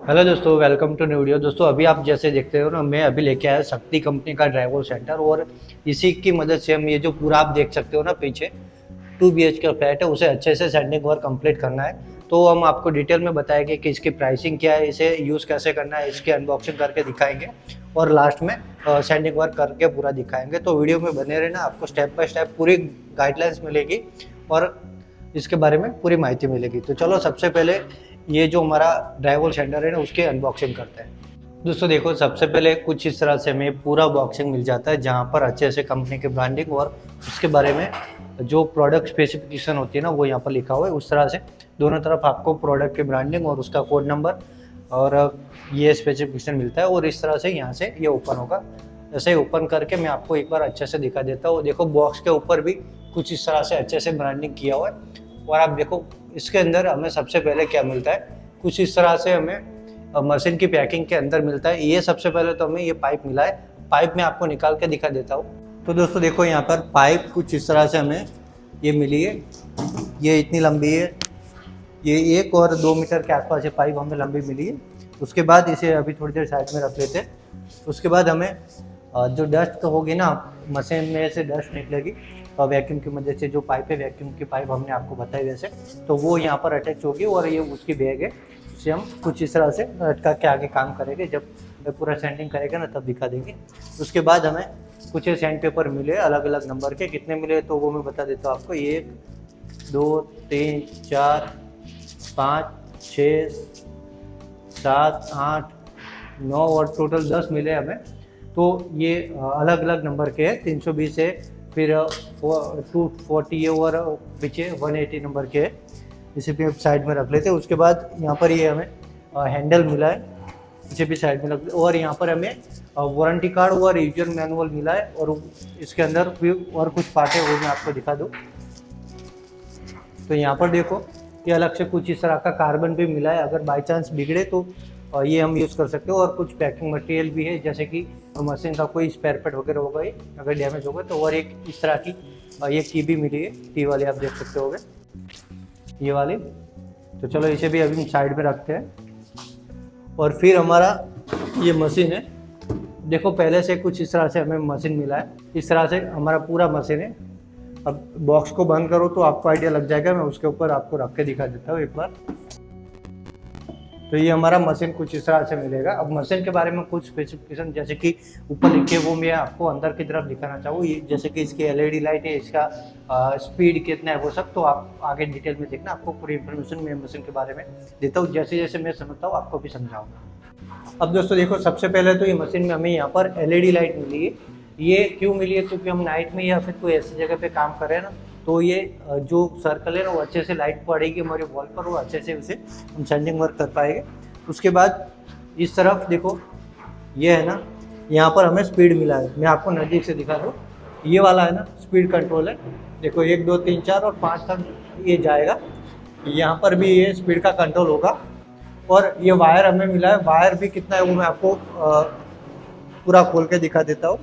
Hello दोस्तों, welcome to new video. दोस्तों अभी आप जैसे देखते हो ना, मैं अभी लेके आया शक्ति कंपनी का ड्राइवर सेंटर, और इसी की मदद से हम ये जो पूरा आप देख सकते हो ना पीछे 2 BH का फ्लैट है, उसे अच्छे से सैंडिंग वर्क कंप्लीट करना है। तो हम आपको डिटेल में बताएंगे कि इसकी प्राइसिंग क्या है, इसे यूज़ कैसे करना है, इसकी अनबॉक्सिंग करके दिखाएंगे और लास्ट में सैंडिंग वर्क करके पूरा दिखाएंगे। तो वीडियो में बने रहना, आपको स्टेप बाय स्टेप पूरी गाइडलाइंस मिलेगी और इसके बारे में पूरी माहिती मिलेगी। तो चलो सबसे पहले ये जो हमारा ड्राइवर सेंटर है ना, उसके अनबॉक्सिंग करते हैं। दोस्तों देखो, सबसे पहले कुछ इस तरह से हमें पूरा बॉक्सिंग मिल जाता है, जहाँ पर अच्छे से कंपनी की ब्रांडिंग और उसके बारे में जो प्रोडक्ट स्पेसिफिकेशन होती है ना, वो यहाँ पर लिखा हुआ है। उस तरह से दोनों तरफ आपको प्रोडक्ट की ब्रांडिंग और उसका कोड नंबर और ये स्पेसिफिकेशन मिलता है। और इस तरह से यहाँ से ये ओपन होगा। ऐसे ही ओपन करके मैं आपको एक बार अच्छे से दिखा देता हूँ। देखो बॉक्स के ऊपर भी कुछ इस तरह से अच्छे से ब्रांडिंग किया हुआ है। और आप देखो इसके अंदर हमें सबसे पहले क्या मिलता है, कुछ इस तरह से हमें मशीन की पैकिंग के अंदर मिलता है। ये सबसे पहले तो हमें ये पाइप मिला है। पाइप मैं आपको निकाल के दिखा देता हूँ। तो दोस्तों देखो, यहाँ पर पाइप कुछ इस तरह से हमें ये मिली है। ये इतनी लंबी है, ये 1 और 2 मीटर के आसपास ये पाइप हमें लंबी मिली है। उसके बाद इसे अभी थोड़ी देर साइड में रख लेते हैं। उसके बाद हमें जो डस्ट होगी ना, मशीन में से डस्ट निकलेगी और वैक्यूम की मदद से, जो पाइप है वैक्यूम की पाइप हमने आपको बताई वैसे, तो वो यहाँ पर अटैच होगी और ये उसकी बैग है। इसे हम कुछ इस तरह से लटका के आगे काम करेंगे। जब पूरा सैंडिंग करेगा ना तब दिखा देंगे। उसके बाद हमें कुछ सैंड पेपर मिले अलग अलग नंबर के, कितने मिले तो वो मैं बता देता हूँ आपको। 1 2 3 4 5 6 7 8 9 और टोटल 10 मिले हमें। तो ये अलग अलग नंबर के हैं। 320 है, फिर 240 है और पीछे 180 नंबर के है। इसे भी साइड में रख लेते हैं। उसके बाद यहाँ पर ये हमें हैंडल मिला है, इसे भी साइड में रख लेते। और यहाँ पर हमें वारंटी कार्ड और यूजर मैनुअल मिला है, और इसके अंदर भी और कुछ पार्ट है, वो मैं आपको दिखा दूँ। तो यहाँ पर देखो ये अलग से कुछ इस तरह का कार्बन भी मिला है, अगर बाई चांस बिगड़े तो ये हम यूज़ कर सकते हो। और कुछ पैकिंग मटेरियल भी है, जैसे कि मशीन का कोई स्पेयर पार्ट वगैरह होगा ये अगर डैमेज होगा तो। और एक इस तरह की ये की भी मिली है, टी वाली, आप देख सकते होगे ये वाली। तो चलो इसे भी अभी साइड में रखते हैं। और फिर हमारा ये मशीन है, देखो पहले से कुछ इस तरह से हमें मशीन मिला है। इस तरह से हमारा पूरा मशीन है। अब बॉक्स को बंद करो तो आपको आइडिया लग जाएगा। मैं उसके ऊपर आपको रख के दिखा देता हूँ एक बार। तो ये हमारा मशीन कुछ इस तरह से मिलेगा। अब मशीन के बारे में कुछ स्पेसिफिकेशन जैसे कि ऊपर लिखे, वो मैं आपको अंदर की तरफ दिखाना चाहूँ। ये जैसे कि इसकी LED लाइट है, इसका स्पीड कितना है, वो सब तो आप आगे डिटेल में देखना। आपको पूरी इन्फॉर्मेशन मैं मशीन के बारे में देता हूँ, जैसे जैसे मैं समझता हूँ आपको भी समझाऊँगा। अब दोस्तों देखो, सबसे पहले तो ये मशीन में हमें यहाँ पर LED लाइट मिली है। ये क्यों मिली है, क्योंकि हम नाइट में या फिर कोई ऐसी जगह पे काम कर रहे हैं ना, तो ये जो सर्कल है ना, वो अच्छे से लाइट पड़ेगी हमारे वॉल पर, वो अच्छे से उसे हम सैंडिंग वर्क कर पाएंगे। उसके बाद इस तरफ देखो, ये है ना, यहाँ पर हमें स्पीड मिला है। मैं आपको नज़दीक से दिखा दूँ। ये वाला है ना स्पीड कंट्रोल है। देखो 1 2 3 4 और 5 तक ये जाएगा। यहाँ पर भी ये स्पीड का कंट्रोल होगा। और ये वायर हमें मिला है। वायर भी कितना है वो मैं आपको पूरा खोल के दिखा देता हूँ।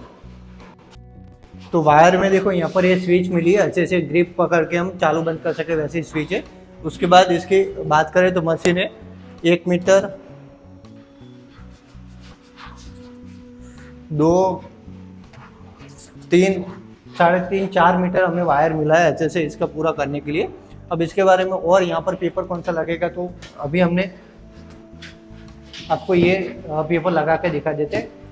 तो वायर में देखो, यहाँ पर ये स्विच मिली है, अच्छे से ग्रिप पकड़ के हम चालू बंद कर सके वैसी स्विच है। उसके बाद इसकी बात करें तो मशीन है 1 मीटर 2 3 3.5 4 मीटर हमें वायर मिला है अच्छे से इसका पूरा करने के लिए। अब इसके बारे में और यहाँ पर पेपर कौन सा लगेगा, तो अभी हमने आपको ये पेपर लगा के दिखा देते हैं।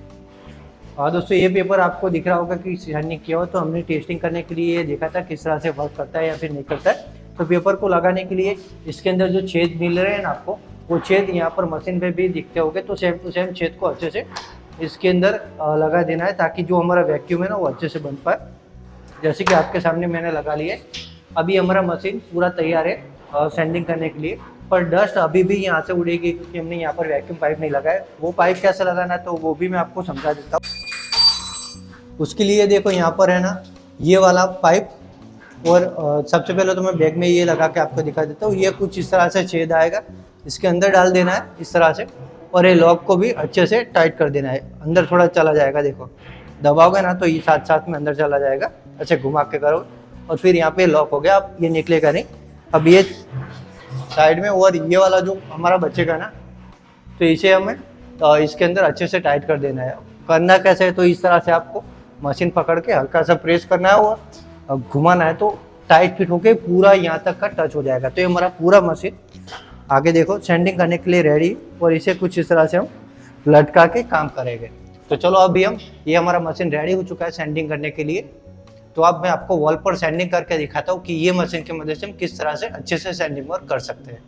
दोस्तों ये पेपर आपको दिख रहा होगा कि सैंडिंग किया हो, तो हमने टेस्टिंग करने के लिए ये देखा था किस तरह से वर्क करता है या फिर नहीं करता है। तो पेपर को लगाने के लिए इसके अंदर जो छेद मिल रहे हैं ना आपको, वो छेद यहाँ पर मशीन पे भी दिखते होंगे। तो सेम टू सेम छेद को अच्छे से इसके अंदर लगा देना है, ताकि जो हमारा वैक्यूम है ना वो अच्छे से बन पाए। जैसे कि आपके सामने मैंने लगा लिया है। अभी हमारा मशीन पूरा तैयार है सैंडिंग करने के लिए। पर डस्ट अभी भी यहाँ से उड़ेगी, क्योंकि हमने यहाँ पर वैक्यूम पाइप नहीं लगाया। वो पाइप कैसे लगाना है तो वो भी मैं आपको समझा देता हूँ। उसके लिए देखो यहाँ पर है ना ये वाला पाइप, और सबसे पहले तो मैं बैग में ये लगा के आपको दिखा देता हूँ। ये कुछ इस तरह से छेद आएगा, इसके अंदर डाल देना है इस तरह से। और ये लॉक को भी अच्छे से टाइट कर देना है। अंदर थोड़ा चला जाएगा, देखो दबाओगे ना तो ये साथ साथ में अंदर चला जाएगा। अच्छा घुमा के करो, और फिर यहाँ पे लॉक हो गया। अब ये निकलेगा नहीं। अब ये साइड में, और ये वाला जो हमारा बचेगा ना, तो इसे हमें इसके अंदर अच्छे से टाइट कर देना है। करना कैसे है, तो इस तरह से आपको मशीन पकड़ के हल्का सा प्रेस करना है और घुमाना है, तो टाइट फिट होके पूरा यहाँ तक का टच हो जाएगा। तो ये हमारा पूरा मशीन आगे देखो सैंडिंग करने के लिए रेडी, और इसे कुछ इस तरह से हम लटका के काम करेंगे। तो चलो अभी ये हमारा मशीन रेडी हो चुका है सैंडिंग करने के लिए। तो अब मैं आपको वॉल पर सैंडिंग करके दिखाता हूँ कि ये मशीन की मदद से हम किस तरह से अच्छे से सैंडिंग वर्क कर सकते हैं।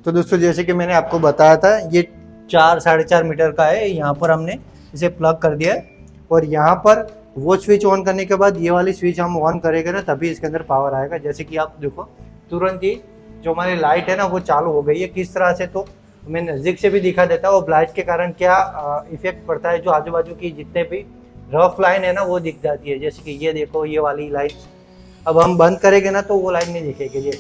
तो दोस्तों जैसे कि मैंने आपको बताया था, ये 4-4.5 मीटर का है। यहाँ पर हमने इसे प्लग कर दिया है, और यहाँ पर वो स्विच ऑन करने के बाद ये वाली स्विच हम ऑन करेंगे ना, तभी इसके अंदर पावर आएगा। जैसे कि आप देखो तुरंत ही जो हमारी लाइट है ना वो चालू हो गई है। किस तरह से, तो मैं नज़दीक से भी दिखा देता हूँ लाइट के कारण क्या इफेक्ट पड़ता है। जो आजू बाजू की जितने भी रफ लाइन है ना वो दिख जाती है। जैसे कि ये देखो ये वाली लाइन, अब हम बंद करेंगे ना तो वो लाइन नहीं दिखेगी।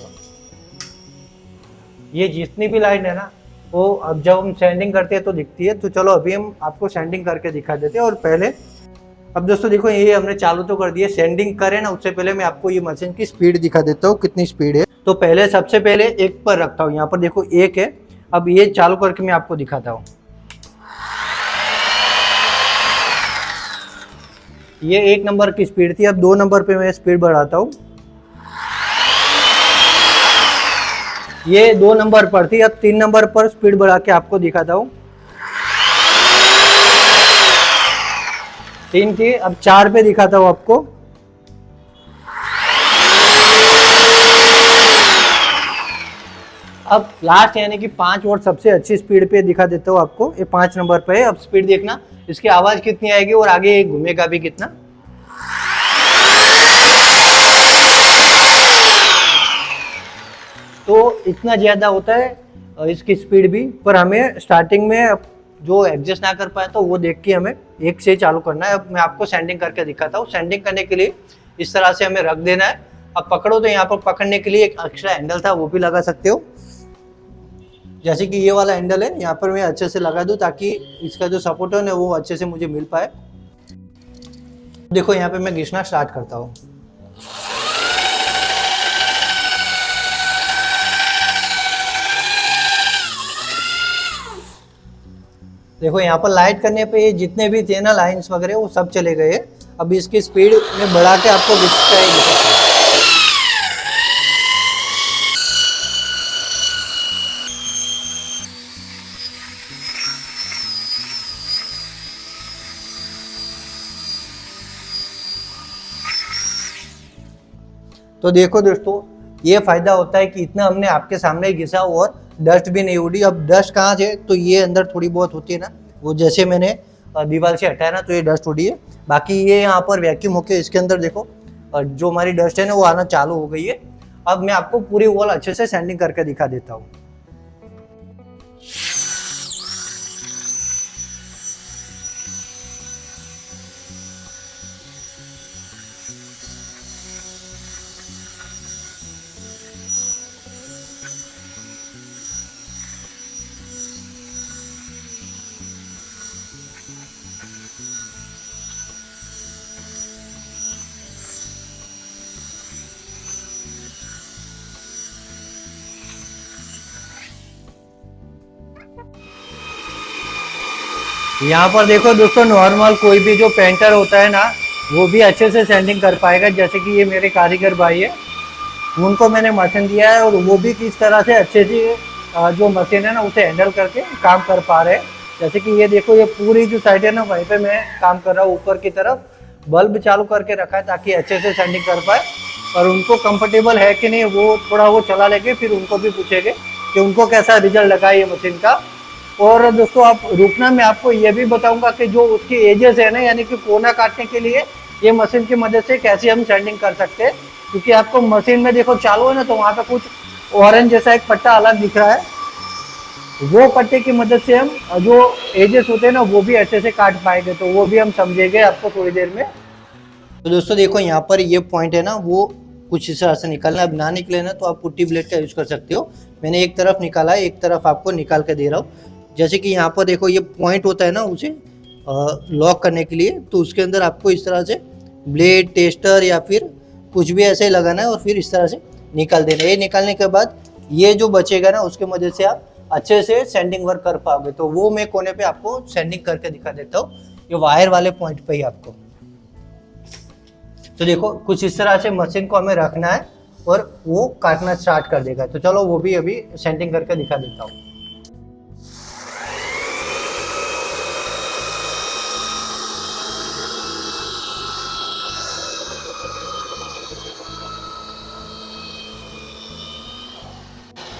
ये जितनी भी लाइन है ना वो अब जब हम सैंडिंग करते हैं तो दिखती है। तो चलो अभी हम आपको सैंडिंग करके दिखा देते हैं। और पहले अब दोस्तों देखो ये हमने चालू तो कर दिया, सैंडिंग करें ना उससे पहले मैं आपको ये मशीन की स्पीड दिखा देता हूँ कितनी स्पीड है। तो पहले सबसे पहले 1 पर रखता हूँ, यहाँ पर देखो 1 है। अब ये चालू करके मैं आपको दिखाता हूँ। ये 1 नंबर की स्पीड थी, अब 2 नंबर पे मैं स्पीड बढ़ाता हूँ। ये 2 नंबर पर थी, अब 3 नंबर पर स्पीड बढ़ा के आपको दिखाता हूँ। 3 थी, अब 4 पे दिखाता हूँ आपको। अब लास्ट यानी कि 5 वोल्ट सबसे अच्छी स्पीड पे दिखा देता हूँ आपको। ये 5 नंबर पे है। अब स्पीड देखना इसकी आवाज कितनी आएगी और आगे घूमेगा भी कितना। तो इतना ज्यादा होता है इसकी स्पीड भी, पर हमें स्टार्टिंग में जो एडजस्ट ना कर पाए तो वो देख के हमें 1 से चालू करना है। अब मैं आपको सैंडिंग करके दिखाता हूँ। सैंडिंग करने के लिए इस तरह से हमें रख देना है। अब पकड़ो तो यहाँ पर पकड़ने के लिए एक एक्स्ट्रा हैंडल था, वो भी लगा सकते हो। जैसे कि ये वाला हैंडल है, यहाँ पर मैं अच्छे से लगा दूं ताकि इसका जो सपोर्ट है ना वो अच्छे से मुझे मिल पाए। देखो यहाँ पे मैं घिसना स्टार्ट करता हूँ। देखो यहाँ पर लाइट करने पे जितने भी थे ना लाइंस वगैरह वो सब चले गए। अब इसकी स्पीड में बढ़ा के आपको दिखता है। तो देखो दोस्तों ये फायदा होता है कि इतना हमने आपके सामने घिसा और डस्ट भी नहीं उड़ी। अब डस्ट कहाँ से, तो ये अंदर थोड़ी बहुत होती है ना, वो जैसे मैंने दीवार से हटाया ना तो ये डस्ट उड़ी है। बाकी ये यहाँ पर वैक्यूम होके इसके अंदर देखो जो हमारी डस्ट है ना वो आना चालू हो गई है। अब मैं आपको पूरी वॉल अच्छे से सैंडिंग करके दिखा देता हूँ। यहाँ पर देखो दोस्तों नॉर्मल कोई भी जो पेंटर होता है ना वो भी अच्छे से सैंडिंग कर पाएगा। जैसे कि ये मेरे कारीगर भाई है, उनको मैंने मशीन दिया है और वो भी किस तरह से अच्छे से जो मशीन है ना उसे हैंडल करके काम कर पा रहे हैं। जैसे कि ये देखो ये पूरी जो साइड है ना वहीं पे मैं काम कर रहा हूँ। ऊपर की तरफ बल्ब चालू करके रखा है ताकि अच्छे से सैंडिंग कर पाए। और उनको कंफर्टेबल है कि नहीं वो थोड़ा वो चला लेंगे, फिर उनको भी पूछेंगे कि उनको कैसा रिजल्ट लगा ये मशीन का। और दोस्तों आप रुकना, मैं आपको ये भी बताऊंगा कि जो उसकी एजेस है ना यानी कि कोना काटने के लिए ये मशीन की मदद से कैसे हम सैंडिंग कर सकते हैं। क्योंकि आपको मशीन में देखो चालू है ना तो वहाँ पे कुछ ऑरेंज जैसा एक पट्टा अलग दिख रहा है, वो पट्टे की मदद से हम जो एजेस होते हैं ना वो भी अच्छे से काट पाएंगे। तो वो भी हम समझेंगे आपको थोड़ी देर में। तो दोस्तों देखो यहाँ पर ये पॉइंट है ना वो कुछ इस तरह से निकालना। अब ना निकले ना तो आप पुट्टी ब्लेड का यूज कर सकते हो। मैंने एक तरफ निकाला है, एक तरफ आपको निकाल के दे रहा हूँ। जैसे कि यहाँ पर देखो ये पॉइंट होता है ना उसे लॉक करने के लिए, तो उसके अंदर आपको इस तरह से ब्लेड टेस्टर या फिर कुछ भी ऐसे लगाना है और फिर इस तरह से निकाल देना है। ये निकालने के बाद ये जो बचेगा ना उसके मदद से आप अच्छे से सैंडिंग वर्क कर पाओगे। तो वो मैं कोने पे आपको सैंडिंग करके दिखा देता हूँ, ये वायर वाले पॉइंट पे ही आपको। तो देखो कुछ इस तरह से मशीन को हमें रखना है और वो काटना स्टार्ट कर देगा। तो चलो वो भी अभी सैंडिंग करके दिखा देता हूँ।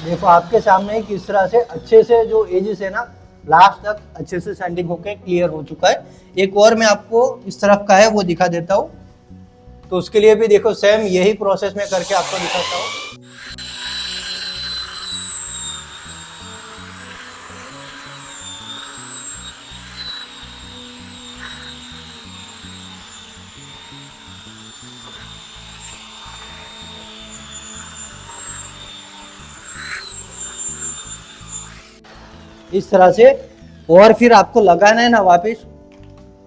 देखो आपके सामने किस तरह से अच्छे से जो एजेस है ना लास्ट तक अच्छे से सैंडिंग होके क्लियर हो चुका है। एक और मैं आपको इस तरफ का है वो दिखा देता हूँ। तो उसके लिए भी देखो सेम यही प्रोसेस में करके आपको दिखाता हूँ। इस तरह से, और फिर आपको लगाना है ना वापस,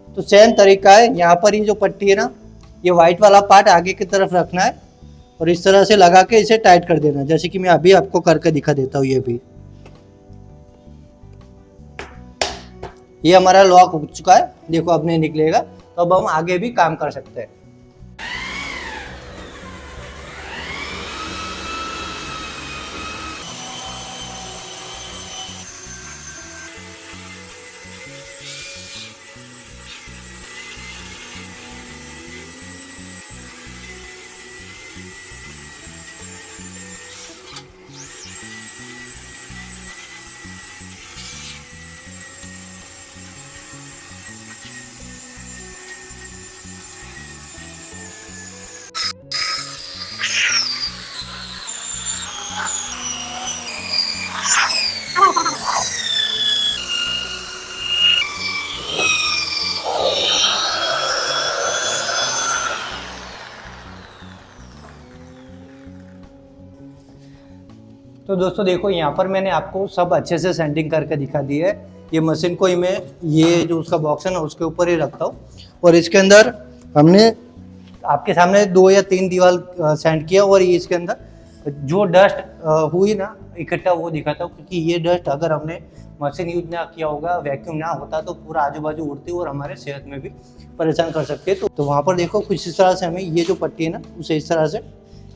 तो सेम तरीका है। यहाँ पर ये जो पट्टी है ना, ये व्हाइट वाला पार्ट आगे की तरफ रखना है और इस तरह से लगा के इसे टाइट कर देना, जैसे कि मैं अभी आपको करके दिखा देता हूँ। ये हमारा लॉक हो चुका है, देखो अब नहीं निकलेगा। तो अब हम आगे भी काम कर सकते हैं। तो दोस्तों देखो यहाँ पर मैंने आपको सब अच्छे से सेंटिंग करके दिखा दी है। ये मशीन को ही मैं ये जो उसका बॉक्स है ना उसके ऊपर ही रखता हूँ और इसके अंदर हमने आपके सामने 2 या 3 दीवार सेंड किया और ये इसके अंदर जो डस्ट हुई ना इकट्ठा वो दिखाता हूँ, क्योंकि ये डस्ट अगर हमने मशीन यूज ना किया होगा, वैक्यूम ना होता तो पूरा आजू बाजू उड़ती और हमारे सेहत में भी परेशान कर सकती है। तो वहाँ पर देखो कुछ इस तरह से हमें ये जो पट्टी है ना उसे इस तरह से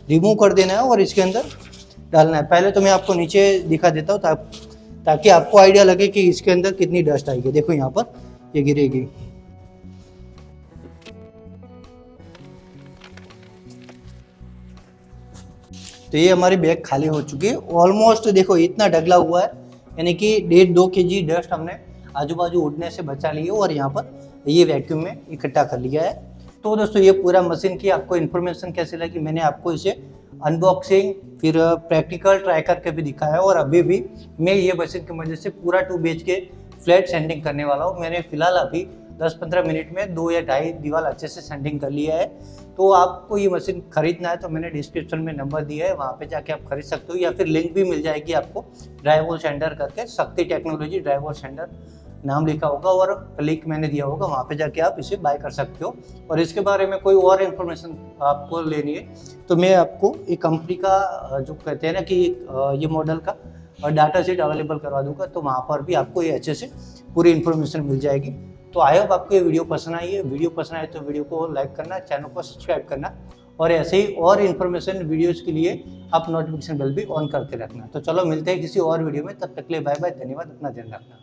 रिमूव कर देना है और इसके अंदर डालना है। पहले तो मैं आपको नीचे दिखा देता हूँ ताकि आपको आइडिया लगे कि इसके अंदर कितनी डस्ट आएगी। देखो यहाँ पर ये गिरेगी। तो ये हमारी बैग खाली हो चुकी है ऑलमोस्ट। देखो इतना ढगला हुआ है, यानी कि 1.5-2 kg डस्ट हमने आजू बाजू उड़ने से बचा ली है और यहाँ पर ये वैक्यूम में इकट्ठा कर लिया है। तो दोस्तों ये पूरा मशीन की आपको इन्फॉर्मेशन कैसे लगी, मैंने आपको इसे अनबॉक्सिंग फिर प्रैक्टिकल ट्राई करके भी दिखाया और अभी भी मैं ये मशीन की मदद से पूरा 2 BHK फ्लैट सैंडिंग करने वाला हूँ। मैंने फिलहाल अभी 10-15 मिनट में 2 या 2.5 दीवार अच्छे से सैंडिंग कर लिया है। तो आपको ये मशीन खरीदना है तो मैंने डिस्क्रिप्शन में नंबर दिया है, वहाँ पे जाके आप खरीद सकते हो, या फिर लिंक भी मिल जाएगी आपको ड्राइवोल सेंटर करके, शक्ति टेक्नोलॉजी ड्राइवोल सेंटर नाम लिखा होगा और लिंक मैंने दिया होगा, वहाँ पे जाके आप इसे बाय कर सकते हो। और इसके बारे में कोई और इन्फॉर्मेशन आपको लेनी है तो मैं आपको एक कंपनी का जो कहते हैं ना कि ये मॉडल का डाटा शीट अवेलेबल करवा दूंगा, तो वहाँ पर भी आपको ये अच्छे से पूरी इन्फॉर्मेशन मिल जाएगी। तो आई होप आपको ये वीडियो पसंद आई है। वीडियो पसंद आए तो वीडियो को लाइक करना, चैनल को सब्सक्राइब करना और ऐसे ही और इन्फॉर्मेशन वीडियोज़ के लिए आप नोटिफिकेशन बेल भी ऑन करके रखना। तो चलो मिलते हैं किसी और वीडियो में, तब तक के लिए बाय बाय, धन्यवाद, अपना ध्यान रखना।